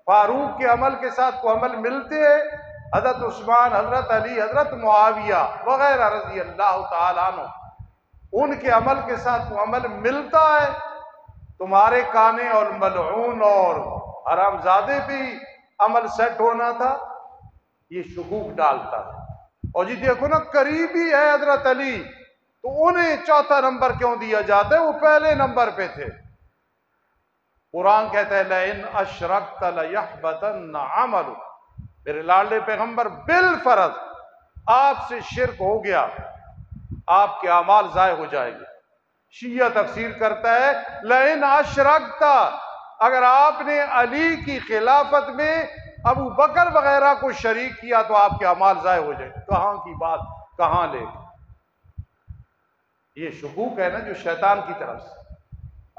فاروق کے عمل کے ساتھ کو عمل ملتے ہیں، حضرت عثمان، حضرت علی، حضرت معاویہ وغیرہ رضی اللہ تعالیٰ عنہ، ان کے عمل کے ساتھ وہ عمل ملتا ہے؟ تمہارے کانے اور ملعون اور حرام زادے پہ ہی عمل سیٹ ہونا تھا؟ یہ شکوک ڈالتا ہے۔ اور جی دیکھو نا، قریبی ہے حضرت علی، تو انہیں چوتھا نمبر کیوں دیا جاتا ہے؟ وہ پہلے نمبر پہ تھے۔ قرآن کہتا ہے لَإِنْ أَشْرَكْتَ لَيَحْبَطَنَّ عَمَلُكَ، میرے لاڈلے پیغمبر بالفرض آپ سے شرک ہو گیا، آپ کے اعمال ضائع ہو جائیں گے۔ شیعہ تفسیر کرتا ہے لَإِنْ أَشْرَكْتَ، اگر آپ نے علی کی خلافت میں ابو بکر وغیرہ کو شریک کیا تو آپ کے اعمال ضائع ہو جائیں گے۔ کہاں کی بات کہاں لے گئے؟ یہ شکوک ہے نا جو شیطان کی طرف سے۔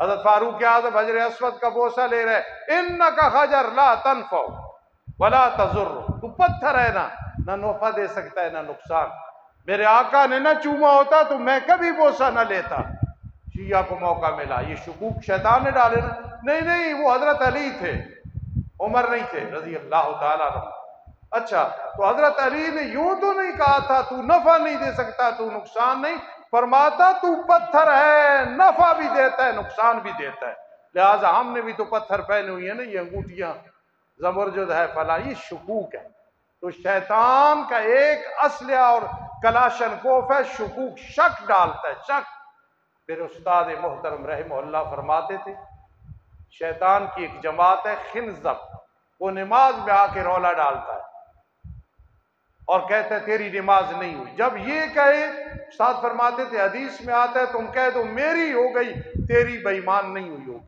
حضرت فاروق اعظم حجر اسود کا بوسہ لے رہے، اِنَّكَ حَجَرٌ لَا تَنْفَعُ وَلَا تَضُرُّ، تو پتھر ہے، نہ نفع دے سکتا ہے نہ نقصان۔ میرے آقا نے نہ چوما ہوتا تو میں کبھی بوسہ نہ لیتا۔ شیعہ کو موقع ملا، یہ شکوک شیطان نے ڈالے نا۔ نہیں وہ حضرت علی تھے، عمر نہیں تھے رضی اللہ تعالیٰ عنہ۔ اچھا، تو حضرت علی نے یوں تو نہیں کہا تھا تو نفع نہیں دے سکتا، تو نقصان نہیں، فرماتا تو پتھر ہے، نفع بھی دیتا ہے نقصان بھی دیتا ہے، لہٰذا ہم نے بھی تو پتھر پہنے ہوئی ہیں نا، یہ انگوٹھیاں زبرجد ہے فلاں۔ یہ شکوک ہے۔ تو شیطان کا ایک اسلحہ اور کلاشن کوف ہے، شکوک، شک ڈالتا ہے، شک۔ پھر استاد محترم رحمہ اللہ فرماتے تھے شیطان کی ایک جماعت ہے خنزب، وہ نماز میں آ کے رولا ڈالتا ہے اور کہتا ہے تیری نماز نہیں ہوئی۔ جب یہ کہے، استاد فرماتے تھے حدیث میں آتا ہے تم کہہ دو میری ہو گئی، تیری بے ایمان نہیں ہوئی ہوگی۔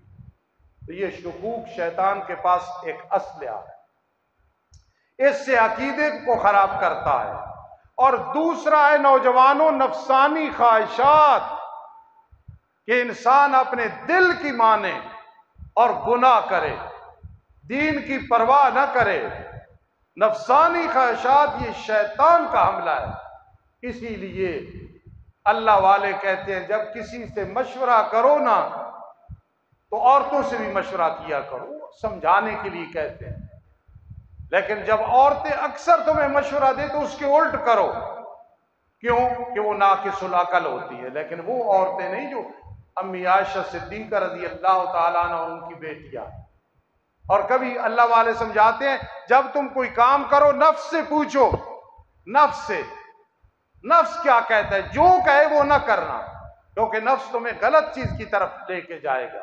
تو یہ شکوک شیطان کے پاس ایک اسلحہ ہے، اس سے عقیدے کو خراب کرتا ہے۔ اور دوسرا ہے نوجوانوں نفسانی خواہشات، کہ انسان اپنے دل کی مانے اور گناہ کرے، دین کی پرواہ نہ کرے۔ نفسانی خواہشات یہ شیطان کا حملہ ہے۔ اسی لیے اللہ والے کہتے ہیں جب کسی سے مشورہ کرو نا تو عورتوں سے بھی مشورہ کیا کرو، سمجھانے کے لیے کہتے ہیں، لیکن جب عورتیں اکثر تمہیں مشورہ دے تو اس کے الٹ کرو۔ کیوں؟ کہ وہ ناقص العقل ہوتی ہے۔ لیکن وہ عورتیں نہیں جو امی عائشہ صدیقہ رضی اللہ تعالیٰ عنہ ان کی بیٹیاں، اور کبھی اللہ والے سمجھاتے ہیں جب تم کوئی کام کرو نفس سے پوچھو، نفس سے، نفس کیا کہتا ہے، جو کہے وہ نہ کرنا، کیونکہ نفس تمہیں غلط چیز کی طرف لے کے جائے گا،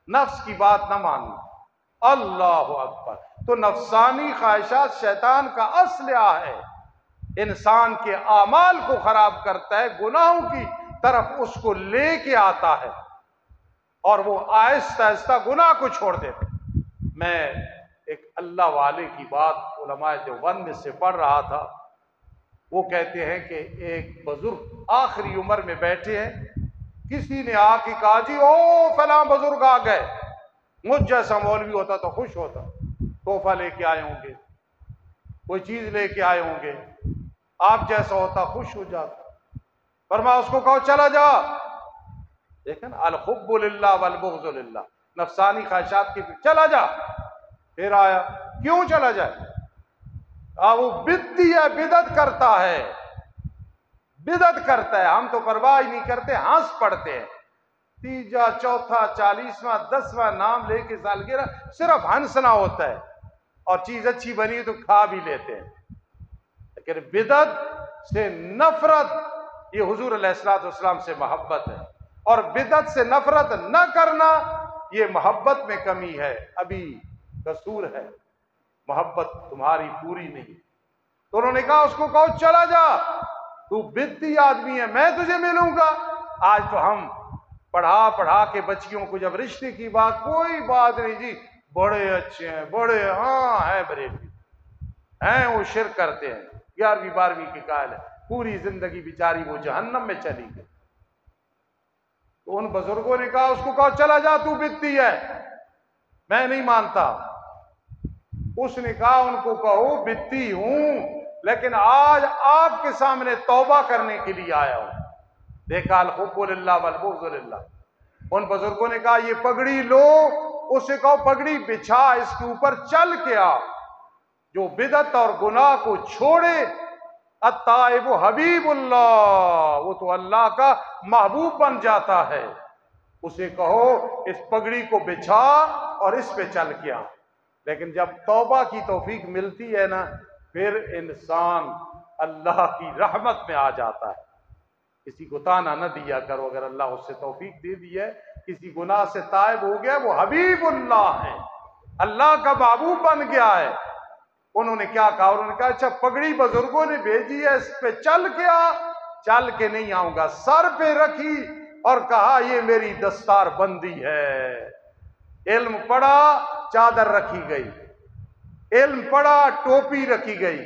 نفس کی بات نہ ماننا۔ اللہ اکبر۔ تو نفسانی خواہشات شیطان کا اسلحہ ہے، انسان کے اعمال کو خراب کرتا ہے، گناہوں کی طرف اس کو لے کے آتا ہے، اور وہ آہستہ آہستہ گناہ کو چھوڑ دیتا ہے۔ میں ایک اللہ والے کی بات علماء دیوبند سے پڑھ رہا تھا، وہ کہتے ہیں کہ ایک بزرگ آخری عمر میں بیٹھے ہیں، کسی نے آ کے کہا جی او فلاں بزرگ آ گئے، مجھ جیسا مولوی ہوتا تو خوش ہوتا، تحفہ لے کے آئے ہوں گے، کوئی چیز لے کے آئے ہوں گے، آپ جیسا ہوتا خوش ہو جاتا۔ فرمایا اس کو کہو چلا جا، دیکھیں نا، الحب للہ والبغض للہ، نفسانی خواہشات کی چلا جا۔ پھر آیا، کیوں چلا جائے؟ وہ بدعی ہے، بدعت کرتا ہے، بدعت کرتا ہے، ہم تو پرواہ ہی نہیں کرتے، ہنس پڑتے ہیں، تیجا چوتھا 40واں 10واں نام لے کے سالگرہ صرف ہنسنا ہوتا ہے، اور چیز اچھی بنی تو کھا بھی لیتے ہیں۔ لیکن بدعت سے نفرت، یہ حضور علیہ السلام سے محبت ہے، اور بدعت سے نفرت نہ کرنا یہ محبت میں کمی ہے، ابھی قصور ہے، محبت تمہاری پوری نہیں۔ تو انہوں نے کہا اس کو کہو چلا جا، تو بدعی آدمی ہے، میں تجھے ملوں گا۔ آج تو ہم پڑھا کے بچیوں کو جب رشتے کی بات، کوئی بات نہیں جی، بڑے اچھے ہیں، بڑے ہاں ہیں، بریلوی ہیں، وہ شرک کرتے ہیں، 11ویں 12ویں کے قائل ہے، پوری زندگی بیچاری وہ جہنم میں چلی گئی۔ تو ان بزرگوں نے کہا اس کو کہو چلا جا، تو بدعی ہے، میں نہیں مانتا۔ اس نے کہا ان کو کہو بدعی ہوں، لیکن آج آپ کے سامنے توبہ کرنے کے لیے آیا ہوں۔ دیکھا الحب للہ والبغض للہ۔ ان بزرگوں نے کہا یہ پگڑی لو اسے کہو پگڑی بچھا، اس کے اوپر چل کے آ، جو بدعت اور گناہ کو چھوڑے، التائب حبیب اللہ، وہ تو اللہ کا محبوب بن جاتا ہے، اسے کہو اس پگڑی کو بچھا اور اس پہ چل کے آ۔ لیکن جب توبہ کی توفیق ملتی ہے نا، پھر انسان اللہ کی رحمت میں آ جاتا ہے۔ کسی کو تانا نہ دیا کرو، اگر اللہ اس سے توفیق دے دی ہے، کسی گناہ سے تائب ہو گیا، وہ حبیب اللہ ہے، اللہ کا محبوب بن گیا ہے۔ انہوں نے کیا کہا؟ انہوں نے کہا اچھا پگڑی بزرگوں نے بھیجی ہے، اس پہ چل کے آ۔ چل کے نہیں آؤں گا، سر پہ رکھی اور کہا یہ میری دستار بندی ہے۔ علم پڑھا، چادر رکھی گئی، علم پڑھا، ٹوپی رکھی گئی،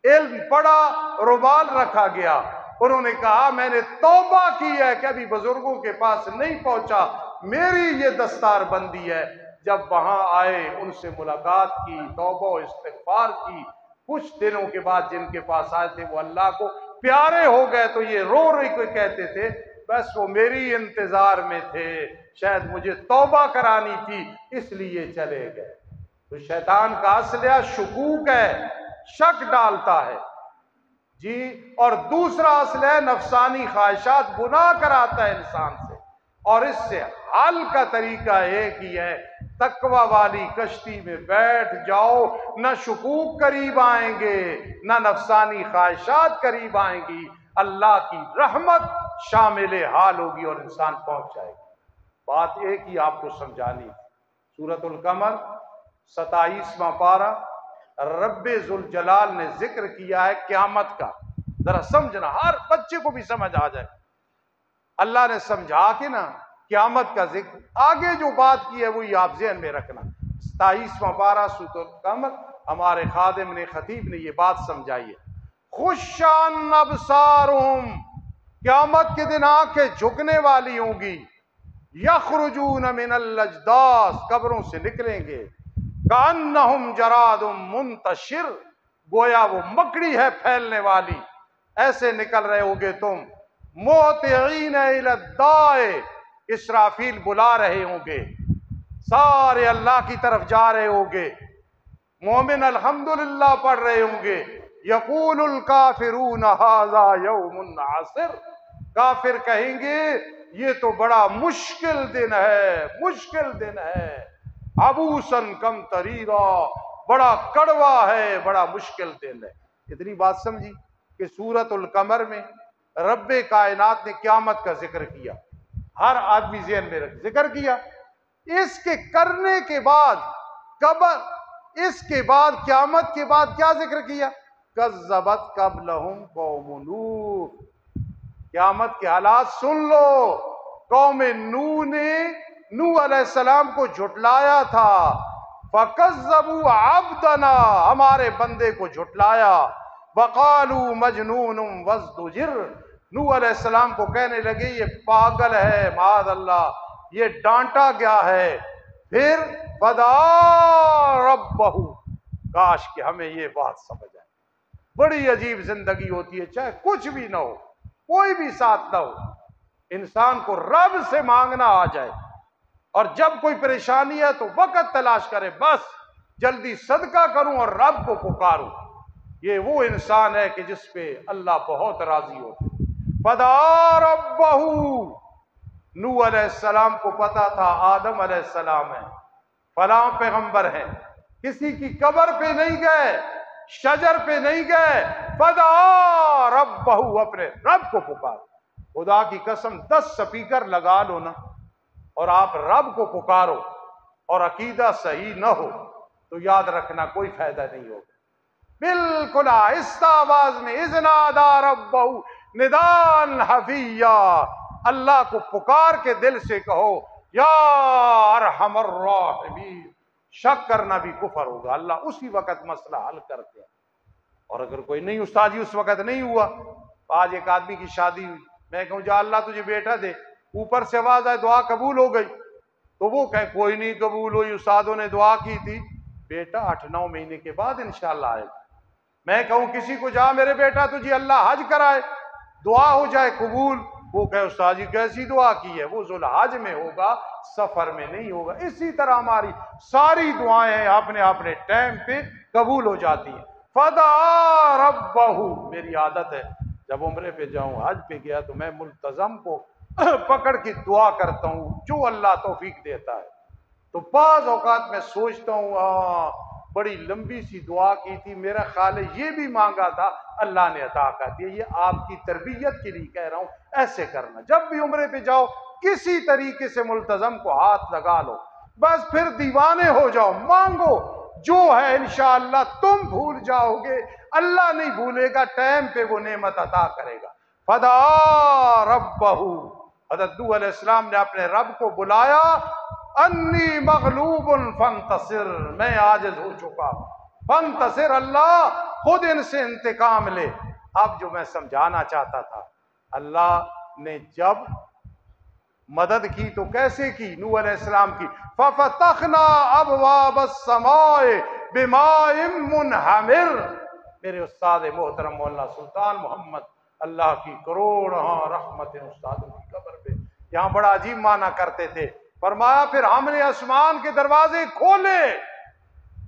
علم پڑھا، رومال رکھا گیا۔ انہوں نے کہا میں نے توبہ کی ہے کہ ابھی بزرگوں کے پاس نہیں پہنچا، میری یہ دستار بندی ہے۔ جب وہاں آئے، ان سے ملاقات کی، توبہ و استغفار کی، کچھ دنوں کے بعد جن کے پاس آئے تھے وہ اللہ کو پیارے ہو گئے، تو یہ رو رہی کوئی کہتے تھے بس وہ میری انتظار میں تھے، شاید مجھے توبہ کرانی تھی اس لیے چلے گئے۔ تو شیطان کا اسلحہ شکوک ہے، شک ڈالتا ہے جی، اور دوسرا اسلحہ نفسانی خواہشات، گناہ کراتا ہے انسان سے، اور اس سے حل کا طریقہ ایک ہی ہے، تقوی والی کشتی میں بیٹھ جاؤ، نہ شکوک قریب آئیں گے، نہ نفسانی خواہشات قریب آئیں گی، اللہ کی رحمت شامل حال ہوگی اور انسان پہنچ جائے گا۔ بات ایک ہی آپ کو سمجھانی، سورۃ القمر 27واں پارہ، رب ذوالجلال نے ذکر کیا ہے قیامت کا، ذرا سمجھنا، ہر بچے کو بھی سمجھ آ جائے۔ اللہ نے سمجھا کے نا قیامت کا ذکر، آگے جو بات کی ہے وہی آپ ذہن میں رکھنا۔ 27واں پارہ سورۃ القمر، ہمارے خادم نے، خطیب نے یہ بات سمجھائی ہے، خشعاً ابصارہم، قیامت کے دن آنکھیں جھکنے والی ہوں گی، یخرجون من الاجداث، قبروں سے نکلیں گے، کأنہم جراد منتشر، گویا وہ مکڑی ہے پھیلنے والی، ایسے نکل رہے ہوگے تم، مہطعین الی الداع، اسرافیل بلا رہے ہوں گے، سارے اللہ کی طرف جا رہے ہوں گے، مومن الحمدللہ پڑھ رہے ہوں گے، یقول الکافرون ھذا یوم عسر، کافر کہیں گے یہ تو بڑا مشکل دن ہے، مشکل دن ہے، عبوساً قمطریرا، بڑا کڑوا ہے، بڑا مشکل دن ہے۔ اتنی بات سمجھی کہ سورۃ القمر میں رب کائنات نے قیامت کا ذکر کیا، ہر آدمی ذہن میں رکھ، ذکر کیا، اس کے کرنے کے بعد قبر، اس کے بعد قیامت کے بعد کیا ذکر کیا؟ کذبت قبلہم قوم نوح، قیامت کے حالات سن لو، قوم نوح نے نوح علیہ السلام کو جھٹلایا تھا، فَكَذَّبُوا عَبْدَنَا، ہمارے بندے کو جھٹلایا، وَقَالُوا مَجْنُونٌ وَازْدُجِرَ، نوح علیہ السلام کو کہنے لگے یہ پاگل ہے، معاذ اللہ، یہ ڈانٹا گیا ہے، پھر فَدَعَا رَبَّهُ، کاش کہ ہمیں یہ بات سمجھ آئے۔ بڑی عجیب زندگی ہوتی ہے، چاہے کچھ بھی نہ ہو، کوئی بھی ساتھ نہ ہو، انسان کو رب سے مانگنا آ جائے، اور جب کوئی پریشانی ہے تو وقت تلاش کرے، بس جلدی صدقہ کروں اور رب کو پکاروں، یہ وہ انسان ہے کہ جس پہ اللہ بہت راضی ہوتا ہے۔ فَدَعَا رَبَّهُ، نوح علیہ السلام کو پتا تھا آدم علیہ السلام ہے، فلاں پیغمبر ہیں، کسی کی قبر پہ نہیں گئے، شجر پہ نہیں گئے، فَدَعَا رَبَّهُ، اپنے رب کو پکار۔ خدا کی قسم 10 سپیکر لگا لو نا اور آپ رب کو پکارو اور عقیدہ صحیح نہ ہو تو یاد رکھنا کوئی فائدہ نہیں ہوگا۔ بالکل آہستہ آواز میں، اذ نادى ربه نداء خفیا، اللہ کو پکار کے دل سے کہو یا ارحم الراحمین، شک کرنا بھی کفر ہوگا، اللہ اسی وقت مسئلہ حل کر دیا۔ اور اگر کوئی نہیں استاد جی اس وقت نہیں ہوا، آج ایک آدمی کی شادی ہوئی، میں کہوں جا اللہ تجھے بیٹا دے، اوپر سے آواز آئے دعا قبول ہو گئی، تو وہ کہے کوئی نہیں قبول ہوئی، استادوں نے دعا کی تھی، بیٹا 8-9 مہینے کے بعد انشاءاللہ آئے گا۔ میں کہوں کسی کو جا میرے بیٹا تجھے اللہ حج کرائے، دعا ہو جائے قبول، وہ کہے استاد جی کیسی دعا کی ہے، وہ ذوالحج میں ہوگا، سفر میں نہیں ہوگا۔ اسی طرح ہماری ساری دعائیں اپنے اپنے ٹائم پہ قبول ہو جاتی ہیں۔ فدعا ربہ، میری عادت ہے جب عمرے پہ جاؤں، حج پہ گیا تو میں ملتزم کو پکڑ کے دعا کرتا ہوں جو اللہ توفیق دیتا ہے۔ تو بعض اوقات میں سوچتا ہوں بڑی لمبی سی دعا کی تھی، میرا خیال ہے یہ بھی مانگا تھا، اللہ نے عطا کر دیا۔ یہ آپ کی تربیت کے لیے کہہ رہا ہوں، ایسے کرنا۔ جب بھی عمرے پہ جاؤ کسی طریقے سے ملتزم کو ہاتھ لگا لو، بس پھر دیوانے ہو جاؤ، مانگو جو ہے انشاءاللہ تم بھول جاؤ گے، اللہ نہیں بھولے گا، ٹائم پہ وہ نعمت عطا کرے گا۔ فدعا ربہ، حضرت نوح علیہ السلام نے اپنے رب کو بلایا، انی مغلوب فانتصر، میں عاجز ہو چکا، فانتصر، اللہ خود ان سے انتقام لے۔ اب جو میں سمجھانا چاہتا تھا، اللہ نے جب مدد کی تو کیسے کی؟ نوح علیہ السلام کی، ففتحنا ابواب السماء بماء منہمر۔ میرے استاد محترم مولانا سلطان محمد، اللہ کی کروڑ رحمتیں استادوں کی قبر پہ، یہاں بڑا عجیب معنی کرتے تھے، فرمایا پھر ہم نے آسمان کے دروازے کھولے۔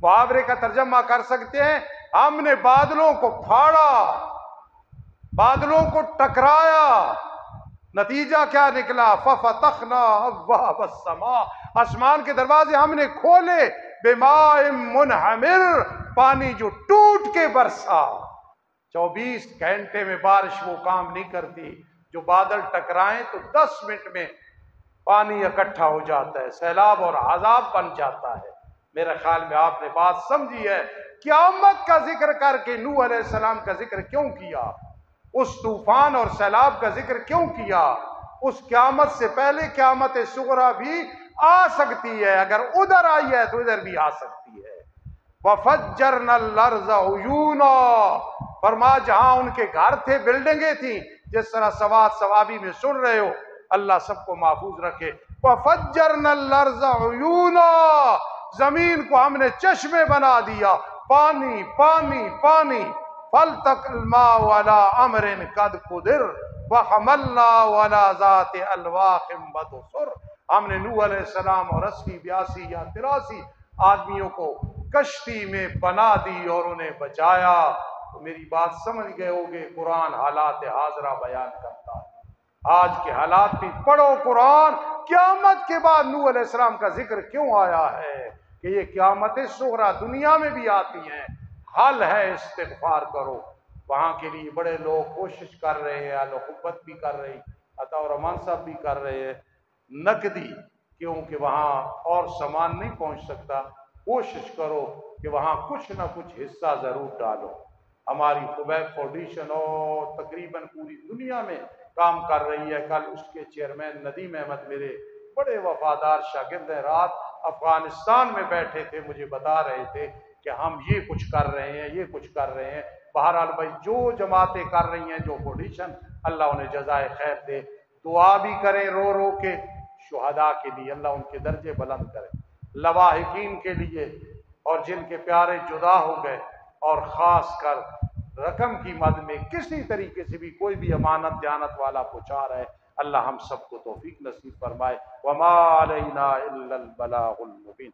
محاورے کا ترجمہ کر سکتے ہیں، ہم نے بادلوں کو پھاڑا، بادلوں کو ٹکرایا، نتیجہ کیا نکلا؟ ففتحنا ابواب السماء، آسمان کے دروازے ہم نے کھولے، بماء منہمر، پانی جو ٹوٹ کے برسا۔ 24 گھنٹے میں بارش وہ کام نہیں کرتی، جو بادل ٹکرائیں تو 10 منٹ میں پانی اکٹھا ہو جاتا ہے، سیلاب اور عذاب بن جاتا ہے۔ میرے خیال میں آپ نے بات سمجھی ہے۔ قیامت کا ذکر کر کے نوح علیہ السلام کا ذکر کیوں کیا؟ اس طوفان اور سیلاب کا ذکر کیوں کیا؟ اس قیامت سے پہلے قیامت صغریٰ بھی آ سکتی ہے، اگر ادھر آئی ہے تو ادھر بھی آ سکتی ہے۔ وَفَجَّرْنَا الْأَرْضَ عُيُونًا، فرما جہاں ان کے گھر تھے، بلڈنگیں تھیں، جس طرح سوات سوابی میں سن رہے ہو، اللہ سب کو محفوظ رکھے۔ وَفَجَّرْنَا الْأَرْضَ عُيُونًا، زمین کو ہم نے چشمے بنا دیا، پانی پانی پانی۔ فَالْتَقَى الْمَاءُ عَلَىٰ أَمْرٍ قَدْ قُدِرَ وَحَمَلْنَاهُ عَلَىٰ ذَاتِ أَلْوَاحٍ وَدُسُرٍ، ہم نے نوح علیہ السلام اور 80 82 یا 83 آدمیوں کو کشتی میں بنا دی اور انہیں بچایا۔ تو میری بات سمجھ گئے ہوگے، قرآن حالات حاضرہ بیان کرتا ہے۔ آج کے حالات بھی پڑھو قرآن، قیامت کے بعد نوح علیہ السلام کا ذکر کیوں آیا ہے کہ یہ قیامت صغریٰ دنیا میں بھی آتی ہیں۔ حل ہے استغفار کرو۔ وہاں کے لیے بڑے لوگ کوشش کر رہے ہیں، الحبت بھی کر رہی، عطا الرحمان صاحب بھی کر رہے ہیں، نقدی، کیونکہ وہاں اور سامان نہیں پہنچ سکتا۔ کوشش کرو کہ وہاں کچھ نہ کچھ حصہ ضرور ڈالو۔ ہماری خبیب فاؤنڈیشن اور تقریباً پوری دنیا میں کام کر رہی ہے۔ کل اس کے چیئرمین ندیم احمد میرے بڑے وفادار شاگرد ہیں، رات افغانستان میں بیٹھے تھے، مجھے بتا رہے تھے کہ ہم یہ کچھ کر رہے ہیں، یہ کچھ کر رہے ہیں۔ بہرحال بھائی جو جماعتیں کر رہی ہیں، جو فاؤنڈیشن، اللہ انہیں جزائے خیر دے۔ دعا بھی کریں رو رو کے شہداء کے لیے، اللہ ان کے درجے بلند کرے، لواحقین کے لیے، اور جن کے پیارے جدا ہو گئے، اور خاص کر رقم کی مد میں کسی طریقے سے بھی کوئی بھی امانت دیانت والا پہنچا رہا ہے، اللہ ہم سب کو توفیق نصیب فرمائے۔ وما علینا الا البلاغ المبین۔